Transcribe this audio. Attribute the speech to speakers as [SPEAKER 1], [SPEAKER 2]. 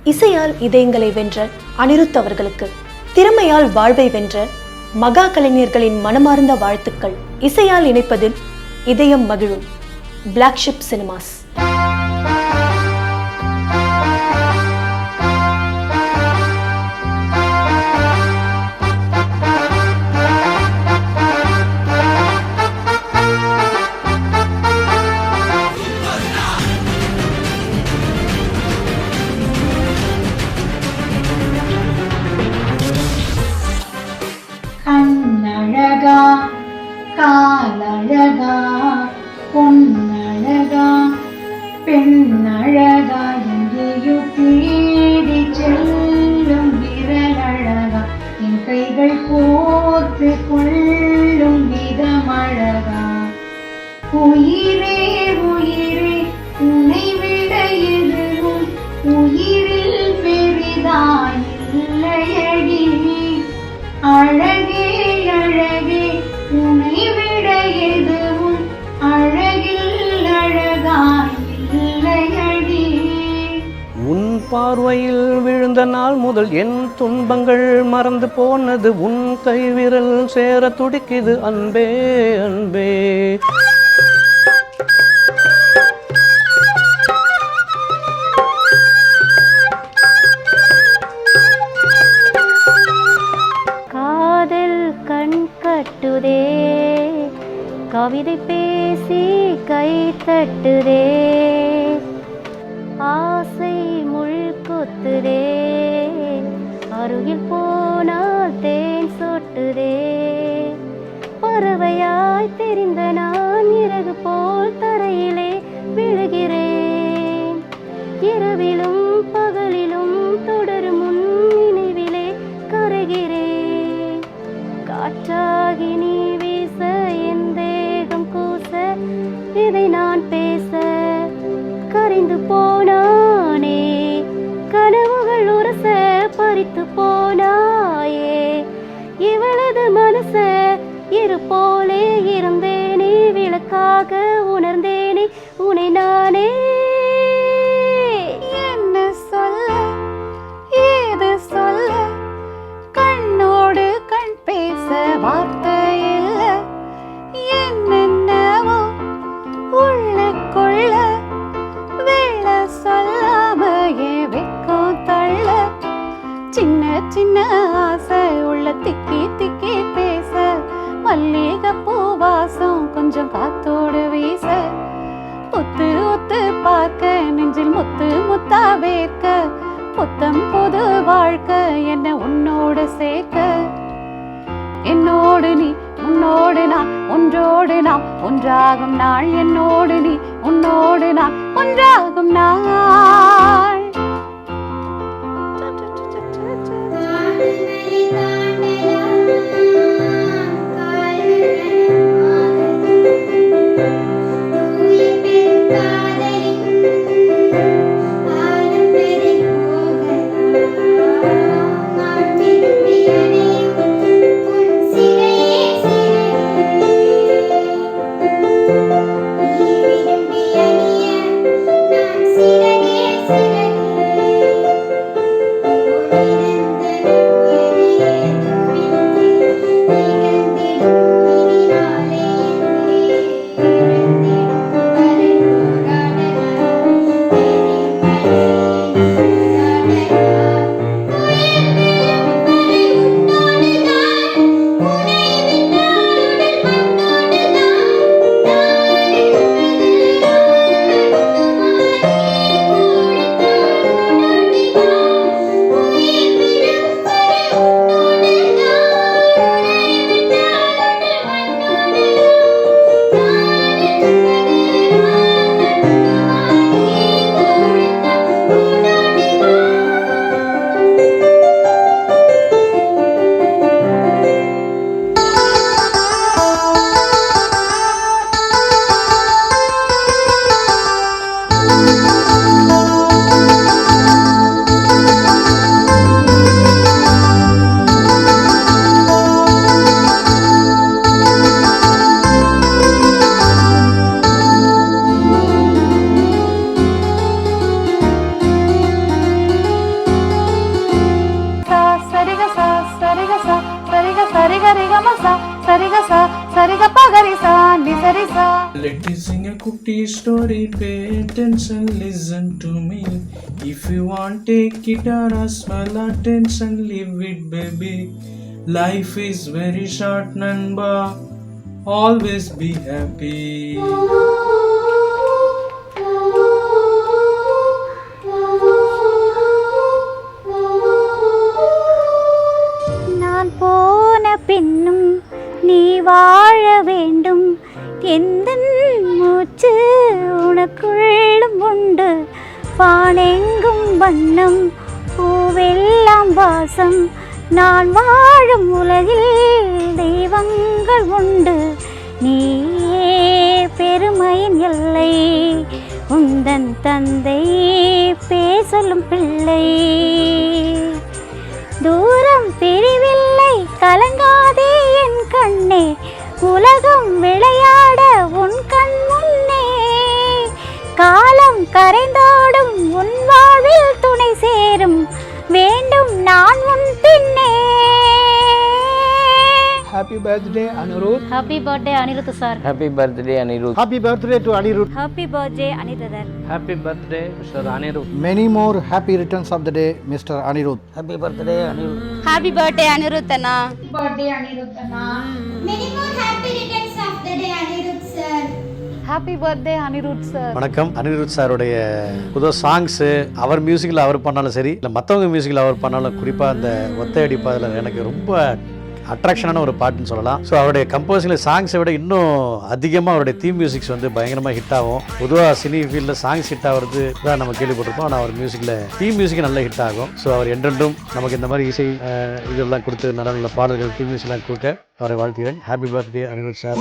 [SPEAKER 1] இசையால் இதயங்களை வென்ற அனிருத் அவர்களுக்கு திறமையால் வாழ்வை வென்ற மகா கலைஞர்களின் மனமார்ந்த வாழ்த்துக்கள். இசையால் இணைப்பதில் இதயம் மகிழும் பிளாக் ஷிப் சினிமாஸ்.
[SPEAKER 2] கண்ணழகா காலழகா பொன்னழகா பெண்ணழகா எங்கேயோ தேடி செல்லும் விரலழகா என் கைகள் போத்து கொள்ளும் விதமழகா. உயிரே உயிரே உன்னை விட எதுவும் உயிரில் பெரிதாய் இல்லையடி. அழகே அழகே உன்னை விட எதுவும் அழகில் அழகாய் இல்லையடி.
[SPEAKER 3] உன் பார்வையில் விழுந்த நாள் முதல் என் துன்பங்கள் மறந்து போனது. உன் கைவிரல் சேர துடிக்குது அன்பே அன்பே.
[SPEAKER 4] கட்டுதே கவிதை பேசி கை தட்டுதே ஆசை முள் கொத்துதே அருகில் போனால் தேன் சொட்டுதே. பறவையாய் தெரிந்த நான் இறகு போல் தரையிலே விழுகிறேன். இரவிலும் பகலிலும் தொடரும் முன் நினைவிலே கரைகிறேன். காற்றாகி நீ வீச என் தேகம் கூச இதை நான் பேச கரைந்து போனானே. கனவுகள் உரச பறித்து போனாயே. இவளது மனச இரு போலே இருந்தேனே. விளக்காக உணர்ந்தேனே உன்னை நானே.
[SPEAKER 2] என்ன சொல்ல ஏது சொல்ல கண்ணோடு கண் பேச வார்த்தை இல்ல. என்னென்னவோ உள்ளுக்குள்ள வேலை சொல்லாம என் வெக்கம் தள்ள. சின்ன சின்ன ஆசை உள்ள திக்கி திக்கி பேச மல்லிகை பூவாசம் கொஞ்சம் காத்தோடு வீச. ஒத்து ஒத்து பார்க்க நெஞ்சில் முத்து முத்தா வேர்க்க. புத்தம் புது வாழ்க்கை என்ன உன்னோடு சேர்க்க. என்னோடு நீ உன்னோடு நான் ஒன்றோடு நாம் ஒன்றாகும் நாள். என்னோடு நீ உன்னோடு நான் ஒன்றாகும் நாள்.
[SPEAKER 5] சிறகே சிறகே Let me sing a குட்டி story, pay attention, listen to me. If you want, take guitar or small attention, live it, baby. Life is very short, Nanba. Always be happy.
[SPEAKER 4] நான் போன பின்னும் நீ வாழ வேண்டும், எந்த மூச்சு உனக்குள்ளும் உண்டு. வானெங்கும் வண்ணம், பூவெல்லாம் வாசம், நான் வாழும் உலகில் தெய்வங்கள் உண்டு. நீயே பெருமையின் எல்லை, உந்தன் தந்தை பேசலும் பிள்ளை. தூரம் பிரிவில்லை, கலங்காதே என் கண்ணே, உலகம் விளையாட உன் கண் முன்னே. காலம் கரைந்தோடும் உன் வாழ்வில் துணை சேரும், வேண்டும் நான் உன் பின்னே.
[SPEAKER 6] Happy birthday Anirudh.
[SPEAKER 4] Happy birthday Anirudh sir.
[SPEAKER 3] Happy birthday Anirudh.
[SPEAKER 6] Happy birthday to Anirudh.
[SPEAKER 4] Happy birthday Anirudh.
[SPEAKER 3] Happy birthday Mr. Anirudh.
[SPEAKER 6] Many more happy returns of the day, Mr. Anirudh.
[SPEAKER 3] Happy birthday Anirudh.
[SPEAKER 2] Happy birthday Anirudh Anna.
[SPEAKER 7] Many more happy returns of the day, Anirudh sir.
[SPEAKER 2] Happy birthday Anirudh sir.
[SPEAKER 8] வணக்கம். அனிருத் சாருடைய புது songs அவர் மியூசிக்கில் அவர் பண்ணாலும் சரி, இல்லை மற்றவங்க மியூசிக்கில் அவர் பண்ணாலும், குறிப்பாக அந்த ஒத்தையடி பாடல் எனக்கு ரொம்ப அட்ராக்ஷனான ஒரு பாட்டுன்னு சொல்லலாம். ஸோ அவருடைய கம்போசிங்கில் சாங்ஸை விட இன்னும் அதிகமாக அவருடைய தீம் மியூசிக்ஸ் வந்து பயங்கரமாக ஹிட் ஆகும். பொதுவாக சினி ஃபீல்டில் சாங்ஸ் ஹிட் ஆகிறது தான் நம்ம கேள்விப்பட்டிருப்போம். ஆனால் அவர் மியூசிக்கில் தீம் மியூசிக் நல்லா ஹிட் ஆகும். ஸோ அவர் என்றென்றும் நமக்கு இந்த மாதிரி இசை இதெல்லாம் கொடுத்து நல்ல நல்ல பாடல்கள் தீம் மியூசிக்லாம் கொடுக்க அவரை வாழ்த்துகிறேன். Happy birthday Anirudh sir.